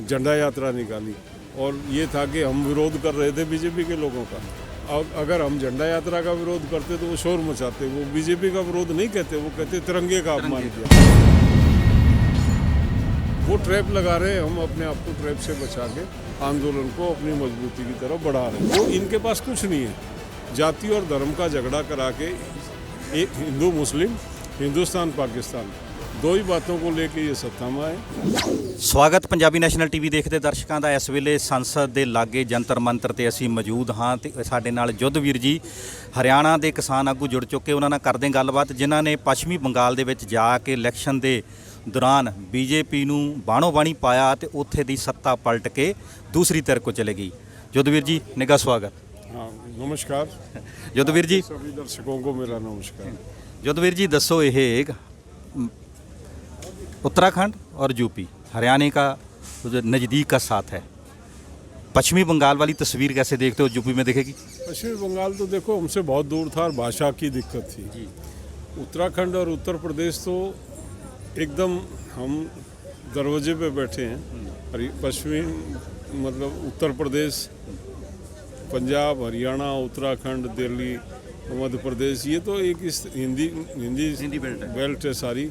झंडा यात्रा निकाली और ये था कि हम विरोध कर रहे थे बीजेपी के लोगों का। अगर हम झंडा यात्रा का विरोध करते तो वो शोर मचाते, वो बीजेपी का विरोध नहीं कहते, वो कहते तिरंगे का अपमान किया। वो ट्रैप लगा रहे हैं, हम अपने आप को ट्रैप से बचा के आंदोलन को अपनी मजबूती की तरफ बढ़ा रहे हैं। वो इनके पास कुछ नहीं है, जाति और धर्म का झगड़ा करा के एक हिंदू मुस्लिम, हिंदुस्तान पाकिस्तान, दो ही बातों को लेके ये सत्ता में आए। ਸਵਾਗਤ ਪੰਜਾਬੀ ਨੈਸ਼ਨਲ ਟੀਵੀ ਦੇਖਦੇ ਦਰਸ਼ਕਾਂ ਦਾ। ਇਸ ਵੇਲੇ ਸੰਸਦ ਦੇ ਲਾਗੇ ਜੰਤਰ ਮੰਤਰ ਤੇ ਅਸੀਂ ਮੌਜੂਦ ਹਾਂ ਤੇ ਸਾਡੇ ਨਾਲ ਯੁੱਧਵੀਰ ਜੀ ਹਰਿਆਣਾ ਦੇ ਕਿਸਾਨ ਆਗੂ ਜੁੜ ਚੁੱਕੇ, ਉਹਨਾਂ ਨਾਲ ਕਰਦੇ ਗੱਲਬਾਤ, ਜਿਨ੍ਹਾਂ ਨੇ ਪੱਛਮੀ ਬੰਗਾਲ ਦੇ ਵਿੱਚ ਜਾ ਕੇ ਇਲੈਕਸ਼ਨ ਦੇ ਦੌਰਾਨ ਬੀਜੇਪੀ ਨੂੰ ਬਾਣੋ ਬਾਣੀ ਪਾਇਆ ਤੇ ਉੱਥੇ ਦੀ ਸੱਤਾ ਪਲਟ ਕੇ ਦੂਸਰੀ ਧਿਰ ਕੋ ਚਲੇ ਗਈ। ਯੁੱਧਵੀਰ ਜੀ ਨਿੱਘਾ ਸਵਾਗਤ। हाँ नमस्कार ਯੁੱਧਵੀਰ ਜੀ, सभी दर्शकों को मेरा नमस्कार। ਯੁੱਧਵੀਰ जी दसो, ये उत्तराखंड और यूपी हरियाणा का जो नज़दीक का साथ है, पश्चिमी बंगाल वाली तस्वीर कैसे देखते हो, यूपी में दिखेगी? पश्चिमी बंगाल तो देखो हमसे बहुत दूर था और भाषा की दिक्कत थी जी। उत्तराखंड और उत्तर प्रदेश तो एकदम हम दरवाजे पे बैठे हैं। और पश्चिमी मतलब उत्तर प्रदेश, पंजाब, हरियाणा, उत्तराखंड, दिल्ली, मध्य प्रदेश, ये तो एक इस हिंदी बेल्ट है सारी,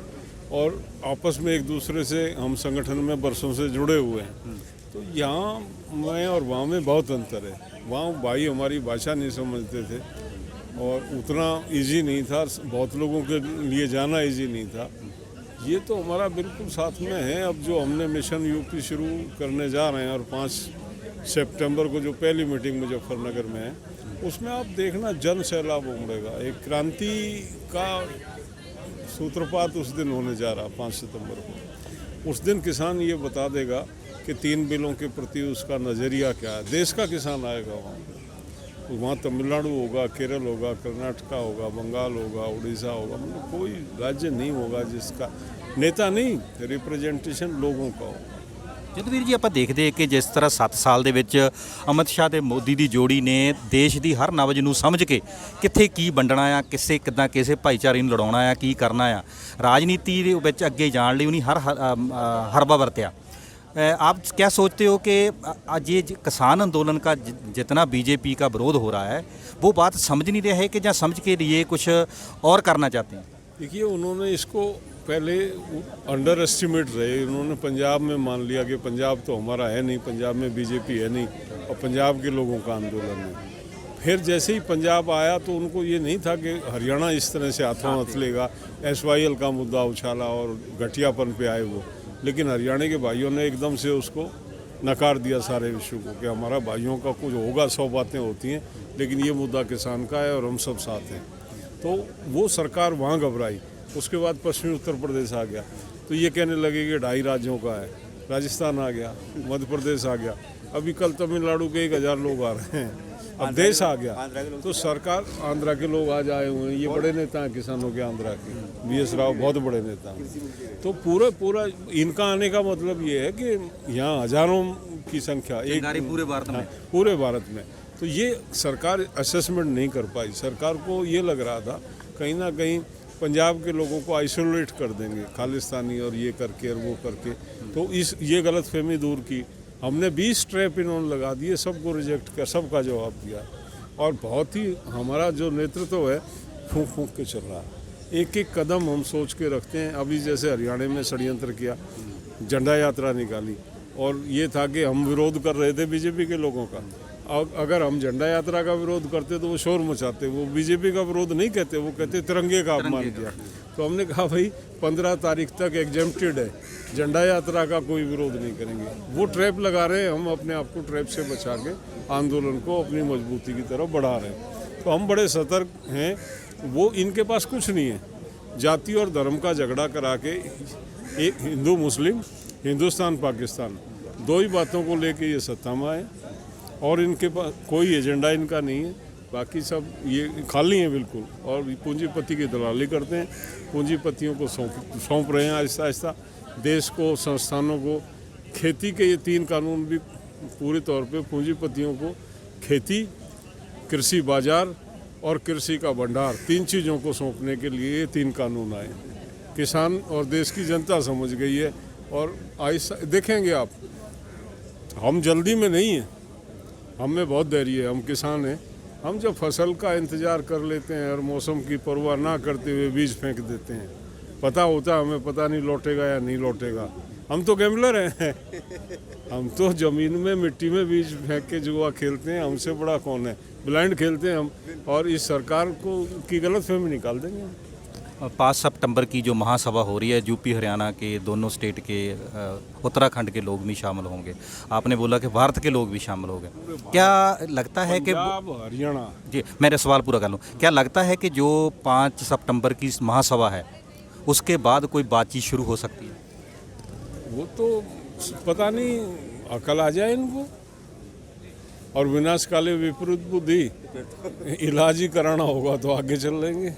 और आपस में एक दूसरे से हम संगठन में बरसों से जुड़े हुए हैं। तो यहाँ में और वहाँ में बहुत अंतर है। वहाँ भाई हमारी भाषा नहीं समझते थे और उतना इजी नहीं था, बहुत लोगों के लिए जाना इजी नहीं था। ये तो हमारा बिल्कुल साथ में है। अब जो हमने मिशन यूपी शुरू करने जा रहे हैं और 5 सितंबर को जो पहली मीटिंग मुजफ्फरनगर में है, उसमें आप देखना जन सैलाब उमड़ेगा। एक क्रांति का सूत्रपात उस दिन होने जा रहा 5 सितंबर को। उस दिन किसान ये बता देगा कि 3 बिलों के प्रति उसका नज़रिया क्या है। देश का किसान आएगा वहाँ तमिलनाडु होगा, केरल होगा, कर्नाटका होगा, बंगाल होगा, उड़ीसा होगा, मतलब कोई राज्य नहीं होगा जिसका नेता नहीं, रिप्रेजेंटेशन लोगों का हो। ਯੁੱਧਵੀਰ ਜੀ, ਆਪਾਂ ਦੇਖਦੇ ਕਿ ਜਿਸ ਤਰ੍ਹਾਂ 7 ਸਾਲ ਦੇ ਵਿੱਚ ਅਮਿਤ ਸ਼ਾਹ ਤੇ ਮੋਦੀ ਦੀ ਜੋੜੀ ਨੇ ਦੇਸ਼ ਦੀ ਹਰ ਨਬਜ਼ ਨੂੰ ਸਮਝ ਕੇ ਕਿੱਥੇ ਕੀ ਵੰਡਣਾ ਆ, ਕਿੱਦਾਂ ਕਿਸੇ ਭਾਈਚਾਰੇ ਨੂੰ ਲੜਾਉਣਾ ਆ, ਕੀ ਕਰਨਾ ਆ, ਰਾਜਨੀਤੀ ਦੇ ਵਿੱਚ ਅੱਗੇ ਜਾਣ ਲਈ ਉਹਨੇ ਹਰਬਾ ਵਰਤਿਆ। आप क्या सोचते हो कि आज ये किसान आंदोलन का जितना बीजेपी का विरोध हो रहा है, वो बात समझ नहीं रहे है कि या समझ के लिए कुछ और करना चाहते हैं? देखिए, उन्होंने इसको पहले अंडर एस्टिमेट रहे। उन्होंने पंजाब में मान लिया कि पंजाब तो हमारा है नहीं, पंजाब में बीजेपी है नहीं और पंजाब के लोगों का आंदोलन है। फिर जैसे ही पंजाब आया तो उनको ये नहीं था कि हरियाणा इस तरह से हाथों हाथ लेगा। SYL का मुद्दा उछाला और घटियापन पे आए वो, लेकिन हरियाणा के भाइयों ने एकदम से उसको नकार दिया सारे विश्व को कि हमारा भाइयों का कुछ होगा, 100 बातें होती हैं, लेकिन ये मुद्दा किसान का है और हम सब साथ हैं। तो वो सरकार वहाँ घबराई। उसके बाद पश्चिमी उत्तर प्रदेश आ गया तो ये कहने लगे कि 2.5 राज्यों का है। राजस्थान आ गया, मध्य प्रदेश आ गया, अभी कल तमिलनाडु के 1000 लोग आ रहे हैं। अब देश आ गया तो सरकार, आंध्रा के लोग आज आए हुए हैं, ये बड़े नेता हैं किसानों के, आंध्रा के BS राव बहुत बड़े नेता हैं। तो पूरा इनका आने का मतलब ये है कि यहाँ हजारों की संख्या, एक पूरे भारत में। तो ये सरकार असेसमेंट नहीं कर पाई। सरकार को ये लग रहा था कहीं ना कहीं पंजाब के लोगों को आइसोलेट कर देंगे, खालिस्तानी और ये करके और वो करके। तो ये गलतफहमी दूर की। हमने 20 ट्रैप इन्होंने लगा दिए, सबको रिजेक्ट कर, सबका जवाब दिया। और बहुत ही हमारा जो नेतृत्व है फूंक फूंक के चल रहा है। एक एक कदम हम सोच के रखते हैं। अभी जैसे हरियाणा में षड्यंत्र किया, झंडा यात्रा निकाली और ये था कि हम विरोध कर रहे थे बीजेपी के लोगों का। अगर हम झंडा यात्रा का विरोध करते तो वो शोर मचाते, वो बीजेपी का विरोध नहीं कहते, वो कहते तिरंगे का अपमान किया। तो हमने कहा भाई 15 तारीख तक एग्जेम्प्टेड है, झंडा यात्रा का कोई विरोध नहीं करेंगे। वो ट्रैप लगा रहे हैं, हम अपने आप को ट्रैप से बचा के आंदोलन को अपनी मजबूती की तरफ बढ़ा रहे हैं। तो हम बड़े सतर्क हैं। वो इनके पास कुछ नहीं है, जाति और धर्म का झगड़ा करा के एक हिंदू मुस्लिम, हिंदुस्तान पाकिस्तान, दो ही बातों को लेके ये सत्ता में आए और इनके पास कोई एजेंडा इनका नहीं है। बाकी सब ये खाली हैं बिल्कुल, और पूंजीपति की दलाली करते हैं, पूंजीपतियों को सौंप रहे हैं आहिस्ता आहिस्ता देश को, संस्थानों को। खेती के ये 3 कानून भी पूरे तौर पे पूंजीपतियों को खेती, कृषि बाजार और कृषि का भंडार, 3 चीज़ों को सौंपने के लिए ये 3 कानून आए। किसान और देश की जनता समझ गई है और आहिस्ता देखेंगे आप हम जल्दी में नहीं हैं, हम में बहुत धैर्य है, हम किसान हैं। हम जब फसल का इंतज़ार कर लेते हैं और मौसम की परवाह ना करते हुए बीज फेंक देते हैं, पता होता है हमें पता नहीं लौटेगा या नहीं लौटेगा। हम तो गैम्बलर हैं हम तो ज़मीन में मिट्टी में बीज फेंक के जुआ खेलते हैं, हमसे बड़ा कौन है। ब्लाइंड खेलते हैं हम, और इस सरकार को की गलतफहमी निकाल देंगे हम। 5 सितंबर की जो महासभा हो रही है, यूपी हरियाणा के दोनों स्टेट के, उत्तराखंड के लोग भी शामिल होंगे। आपने बोला कि भारत के लोग भी शामिल होंगे। क्या लगता है कि पंजाब हरियाणा, जी मेरे सवाल पूरा कर लूँ, क्या लगता है कि जो 5 सितंबर की महासभा है उसके बाद कोई बातचीत शुरू हो सकती है? वो तो पता नहीं, अकल आ जाए इनको, और विनाश काले विपरीत बुद्धि, इलाज ही कराना होगा तो आगे चल लेंगे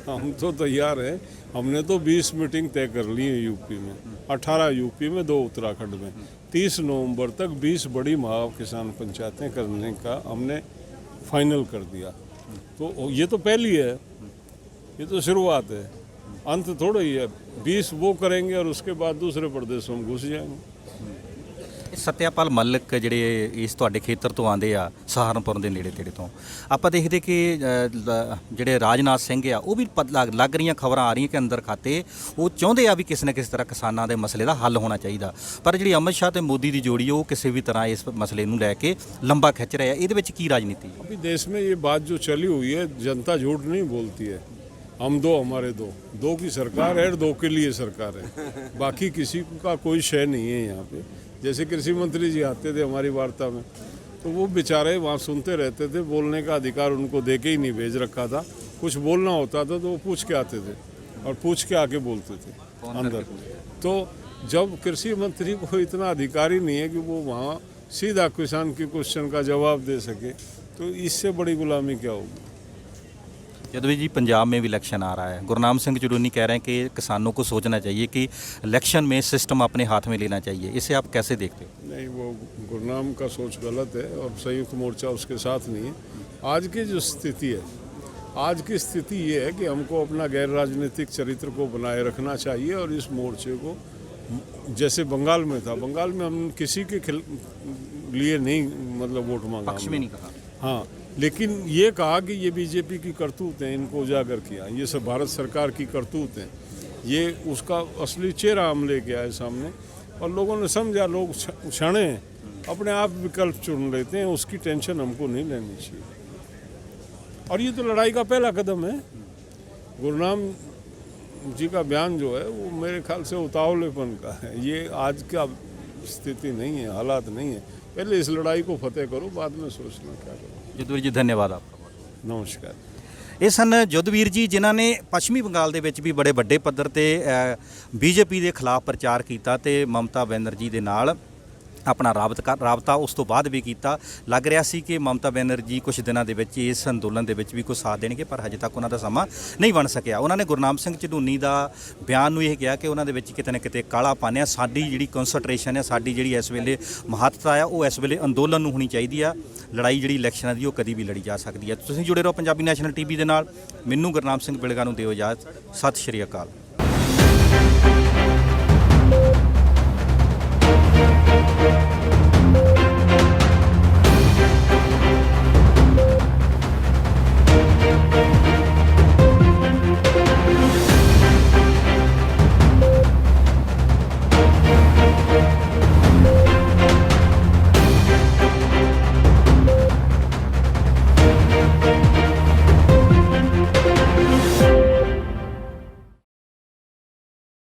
हम तो तैयार हैं। हमने तो 20 मीटिंग तय कर ली है यूपी में, 18 यूपी में, 2 उत्तराखंड में। 30 नवंबर तक 20 बड़ी महा किसान पंचायतें करने का हमने फाइनल कर दिया। तो ये तो पहली है, ये तो शुरुआत है, अंत थोड़ा ही है। 20 वो करेंगे और उसके बाद दूसरे प्रदेशों में घुस जाएंगे। ਸਤਿਆਪਾਲ ਮਲਿਕ ਜਿਹੜੇ ਇਸ ਤੁਹਾਡੇ ਖੇਤਰ ਤੋਂ ਆਉਂਦੇ ਆ, ਸਹਾਰਨਪੁਰ ਦੇ ਨੇੜੇ ਤੇੜੇ ਤੋਂ, ਆਪਾਂ ਦੇਖਦੇ ਕਿ ਜਿਹੜੇ ਰਾਜਨਾਥ ਸਿੰਘ ਆ ਉਹ ਵੀ ਲੱਗ ਰਹੀਆਂ ਖਬਰਾਂ ਆ ਰਹੀਆਂ ਕਿ ਅੰਦਰ ਖਾਤੇ ਉਹ ਚਾਹੁੰਦੇ ਆ ਵੀ ਕਿਸੇ ਨਾ ਕਿਸੇ ਤਰ੍ਹਾਂ ਕਿਸਾਨਾਂ ਦੇ ਮਸਲੇ ਦਾ ਹੱਲ ਹੋਣਾ ਚਾਹੀਦਾ। ਪਰ ਜਿਹੜੀ ਅਮਿਤ ਸ਼ਾਹ ਤੇ ਮੋਦੀ ਦੀ ਜੋੜੀ ਉਹ ਕਿਸੇ ਵੀ ਤਰ੍ਹਾਂ ਇਸ ਮਸਲੇ ਨੂੰ ਲੈ ਕੇ ਲੰਬਾ ਖਿੱਚ ਰਹੇ ਆ। ਇਹਦੇ ਵਿੱਚ ਕੀ ਰਾਜਨੀਤੀ ਹੈ? अभी देश में ये बात जो चली हुई है, जनता झूठ नहीं बोलती है। हम दो, हमारे दो, दो की सरकार है और दो के लिए सरकार है, बाकी किसी का कोई शय नहीं है यहाँ पे। जैसे कृषि मंत्री जी आते थे हमारी वार्ता में, तो वो बेचारे वहाँ सुनते रहते थे, बोलने का अधिकार उनको दे के ही नहीं भेज रखा था। कुछ बोलना होता था तो वो पूछ के आते थे और पूछ के आके बोलते थे अंदर। तो जब कृषि मंत्री को इतना अधिकार ही नहीं है कि वो वहाँ सीधा किसान के क्वेश्चन का जवाब दे सके, तो इससे बड़ी गुलामी क्या होगी। जदवी जी, पंजाब में भी इलेक्शन आ रहा है, गुरनाम सिंह चुरूनी कह रहे हैं कि किसानों को सोचना चाहिए कि इलेक्शन में सिस्टम अपने हाथ में लेना चाहिए। इसे आप कैसे देखते हो? नहीं, वो गुरनाम का सोच गलत है और संयुक्त मोर्चा उसके साथ नहीं है। आज की जो स्थिति है, आज की स्थिति ये है कि हमको अपना गैर राजनीतिक चरित्र को बनाए रखना चाहिए और इस मोर्चे को, जैसे बंगाल में था, बंगाल में हम किसी के लिए नहीं मतलब वोट मांगा, पक्ष में नहीं कहा, हाँ, लेकिन ये कहा कि ये बीजेपी की करतूत हैं, इनको उजागर किया, ये सब भारत सरकार की करतूत हैं, ये उसका असली चेहरा हम लेके आए सामने और लोगों ने समझा। लोग क्षणे अपने आप विकल्प चुन लेते हैं, उसकी टेंशन हमको नहीं लेनी चाहिए। और ये तो लड़ाई का पहला कदम है। गुरनाम जी का बयान जो है वो मेरे ख्याल से उतावलेपन का है, ये आज का स्थिति नहीं है, हालात नहीं है। पहले इस लड़ाई को फतेह करो, बाद में सोचना क्या करो। ਜਦਵੀਰ ਜੀ ਧੰਨਵਾਦ ਆਪका। नमस्कार। ਇਹ ਸਨ ਜੋਧਵੀਰ ਜੀ, ਜਿਨ੍ਹਾਂ ਨੇ ਪੱਛਮੀ ਬੰਗਾਲ ਦੇ ਵਿੱਚ ਵੀ ਬੜੇ ਵੱਡੇ ਪੱਧਰ ਤੇ ਬੀਜੇਪੀ ਦੇ ਖਿਲਾਫ ਪ੍ਰਚਾਰ ਕੀਤਾ ਤੇ ਮਮਤਾ ਬੈਨਰਜੀ ਦੇ ਨਾਲ ਆਪਣਾ ਰਾਬਤਾ ਉਸ ਤੋਂ ਬਾਅਦ ਵੀ ਕੀਤਾ। ਲੱਗ ਰਿਹਾ ਸੀ ਕਿ ਮਮਤਾ ਬੈਨਰਜੀ ਕੁਝ ਦਿਨਾਂ ਦੇ ਵਿੱਚ ਇਸ ਅੰਦੋਲਨ ਦੇ ਵਿੱਚ ਵੀ ਕੋਈ ਸਾਥ ਦੇਣਗੇ, ਪਰ ਹਜੇ ਤੱਕ ਉਹਨਾਂ ਦਾ ਸਮਾਂ ਨਹੀਂ ਬਣ ਸਕਿਆ। ਉਹਨਾਂ ਨੇ ਗੁਰਨਾਮ ਸਿੰਘ ਝਡੂਨੀ ਦਾ ਬਿਆਨ ਨੂੰ ਇਹ ਕਿਹਾ ਕਿ ਉਹਨਾਂ ਦੇ ਵਿੱਚ ਕਿਤੇ ਨਾ ਕਿਤੇ ਕਾਲਾ ਪਾਣਿਆ, ਸਾਡੀ ਜਿਹੜੀ ਕਨਸੈਂਟਰੇਸ਼ਨ ਹੈ, ਸਾਡੀ ਜਿਹੜੀ ਇਸ ਵੇਲੇ ਮਹੱਤਤਾ ਆ, ਉਹ ਇਸ ਵੇਲੇ ਅੰਦੋਲਨ ਨੂੰ ਹੋਣੀ ਚਾਹੀਦੀ ਆ। ਲੜਾਈ ਜਿਹੜੀ ਇਲੈਕਸ਼ਨਾਂ ਦੀ ਉਹ ਕਦੀ ਵੀ ਲੜੀ ਜਾ ਸਕਦੀ ਹੈ। ਤੁਸੀਂ ਜੁੜੇ ਰਹੋ ਪੰਜਾਬੀ ਨੈਸ਼ਨਲ ਟੀਵੀ ਦੇ ਨਾਲ। ਮੈਨੂੰ ਗੁਰਨਾਮ ਸਿੰਘ ਬਿਲਗਾ ਨੂੰ ਦਿਓ ਇਜਾਜ਼ਤ। ਸਤਿ ਸ਼੍ਰੀ ਅਕਾਲ।